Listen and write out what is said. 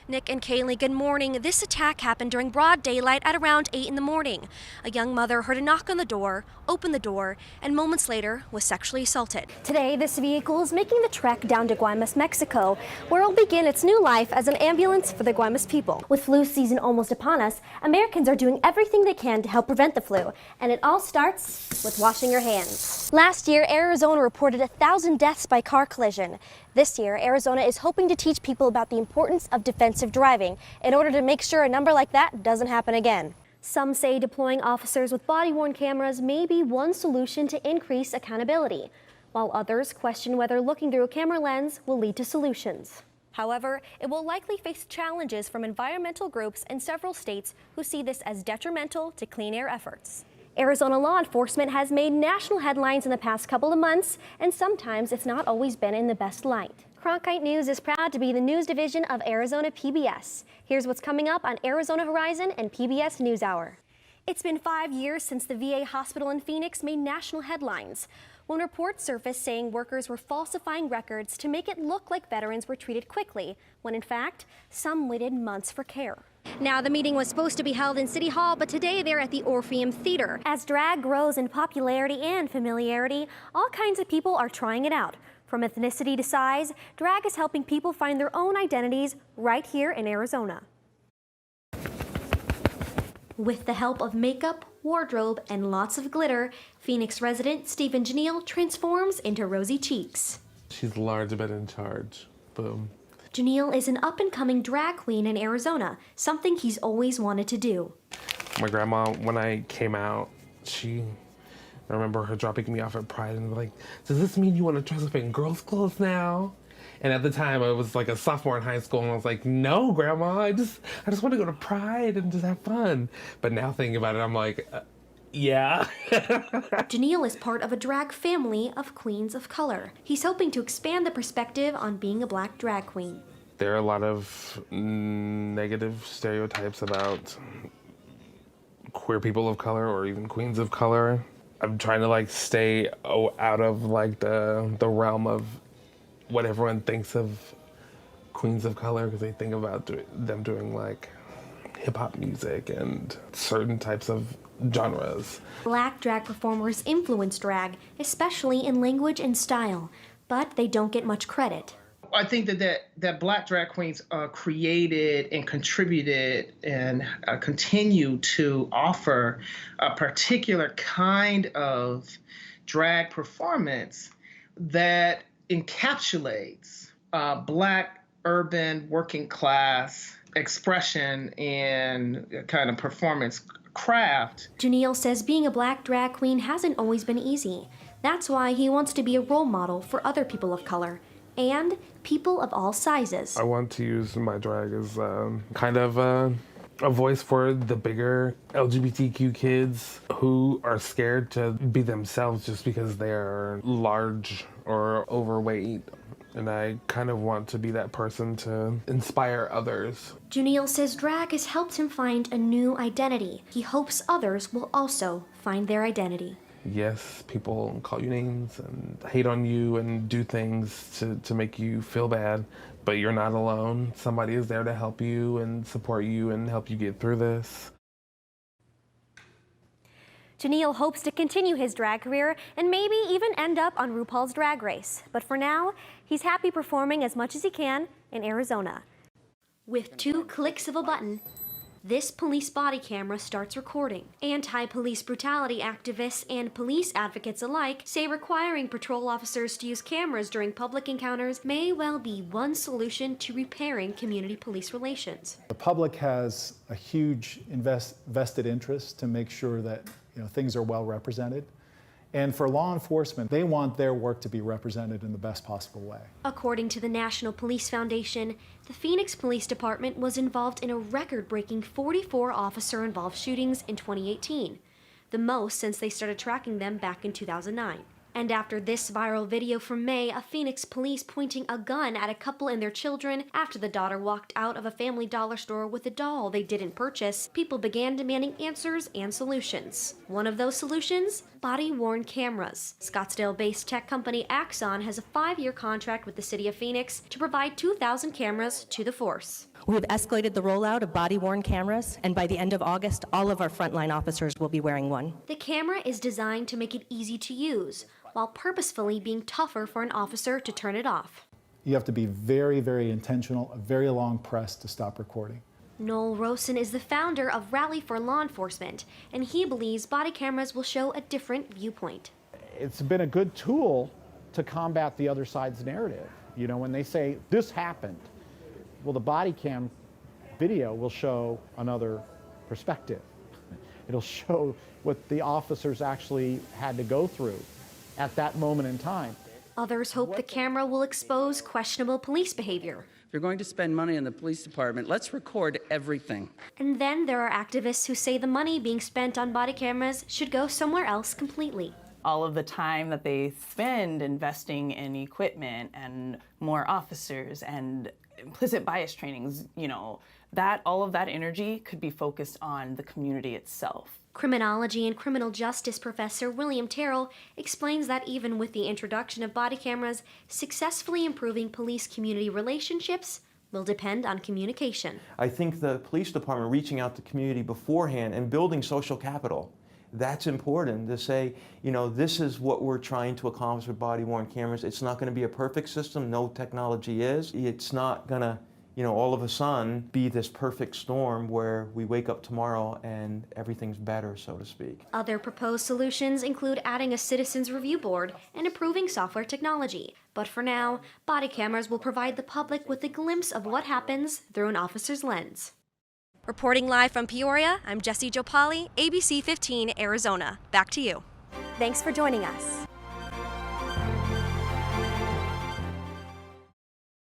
Nick and Kaylee, good morning. This attack happened during broad daylight at around 8 in the morning. A young mother heard a knock on the door, opened the door, and moments later was sexually assaulted. Today, this vehicle is making the trek down to Guaymas, Mexico, where it will begin its new life as an ambulance for the Guaymas people. With flu season almost upon us, Americans are doing everything they can to help prevent the flu, and it all starts with washing your hands. Last year, Arizona reported 1,000 deaths by car collision. This year, Arizona is hoping to teach people about the importance of defensive driving in order to make sure a number like that doesn't happen again. Some say deploying officers with body-worn cameras may be one solution to increase accountability, while others question whether looking through a camera lens will lead to solutions. However, it will likely face challenges from environmental groups in several states who see this as detrimental to clean air efforts. Arizona law enforcement has made national headlines in the past couple of months, and sometimes it's not always been in the best light. Cronkite News is proud to be the news division of Arizona PBS. Here's what's coming up on Arizona Horizon and PBS NewsHour. It's been 5 years since the VA hospital in Phoenix made national headlines, when reports surfaced saying workers were falsifying records to make it look like veterans were treated quickly, when in fact, some waited months for care. Now, the meeting was supposed to be held in City Hall, but today they're at the Orpheum Theater. As drag grows in popularity and familiarity, all kinds of people are trying it out. From ethnicity to size, drag is helping people find their own identities right here in Arizona. With the help of makeup, wardrobe, and lots of glitter, Phoenix resident Stephen JUNIEL transforms into rosy cheeks. She's large but in charge. Boom. JUNIEL is an up-and-coming drag queen in Arizona, something he's always wanted to do. My grandma, when I came out, I remember her dropping me off at Pride and like, does this mean you want to dress up in girls' clothes now? And at the time, I was like a sophomore in high school, and I was like, no, Grandma, I just want to go to Pride and just have fun. But now thinking about it, I'm like, yeah. JUNIEL is part of a drag family of queens of color. He's hoping to expand the perspective on being a black drag queen. There are a lot of negative stereotypes about queer people of color or even queens of color. I'm trying to like stay out of like the realm of what everyone thinks of queens of color, because they think about them doing like hip-hop music and certain types of genres. Black drag performers influence drag, especially in language and style, but they don't get much credit. I think that black drag queens created and contributed and continue to offer a particular kind of drag performance that encapsulates black urban working class expression and kind of performance craft. JUNIEL says being a black drag queen hasn't always been easy. That's why he wants to be a role model for other people of color and people of all sizes. I want to use my drag as kind of a voice for the bigger LGBTQ kids who are scared to be themselves just because they're large or overweight. And I kind of want to be that person to inspire others. JUNIEL says drag has helped him find a new identity. He hopes others will also find their identity. Yes, people call you names and hate on you and do things to make you feel bad, but you're not alone. Somebody is there to help you and support you and help you get through this. JUNIEL hopes to continue his drag career and maybe even end up on RuPaul's Drag Race. But for now, he's happy performing as much as he can in Arizona. With 2 clicks of a button, this police body camera starts recording. Anti-police brutality activists and police advocates alike say requiring patrol officers to use cameras during public encounters may well be one solution to repairing community police relations. The public has a huge vested interest to make sure that things are well represented. And for law enforcement, they want their work to be represented in the best possible way. According to the National Police Foundation, the Phoenix Police Department was involved in a record-breaking 44 officer-involved shootings in 2018, the most since they started tracking them back in 2009. And after this viral video from May of Phoenix police pointing a gun at a couple and their children after the daughter walked out of a Family Dollar store with a doll they didn't purchase, people began demanding answers and solutions. One of those solutions? Body-worn cameras. Scottsdale-based tech company Axon has a 5-year contract with the city of Phoenix to provide 2,000 cameras to the force. We have escalated the rollout of body-worn cameras, and by the end of August, all of our frontline officers will be wearing one. The camera is designed to make it easy to use, while purposefully being tougher for an officer to turn it off. You have to be very, very intentional, a very long press to stop recording. NOHL ROSEN is the founder of Rally for Law Enforcement, and he believes body cameras will show a different viewpoint. It's been a good tool to combat the other side's narrative. You know, when they say, this happened, well, the body cam video will show another perspective. It'll show what the officers actually had to go through at that moment in time. Others hope the camera will expose questionable police behavior. If you're going to spend money on the police department, let's record everything. And then there are activists who say the money being spent on body cameras should go somewhere else completely. All of the time that they spend investing in equipment and more officers and implicit bias trainings, you know, that all of that energy could be focused on the community itself. Criminology and criminal justice professor William Terrell explains that even with the introduction of body cameras, successfully improving police-community relationships will depend on communication. I think the police department reaching out to community beforehand and building social capital, that's important to say, you know, this is what we're trying to accomplish with body-worn cameras. It's not going to be a perfect system. No technology is. It's not going to, you know, all of a sudden be this perfect storm where we wake up tomorrow and everything's better, so to speak. Other proposed solutions include adding a citizens review board and improving software technology. But for now, body cameras will provide the public with a glimpse of what happens through an officer's lens. Reporting live from Peoria, I'm JessieJpauley, ABC 15, Arizona. Back to you. Thanks for joining us.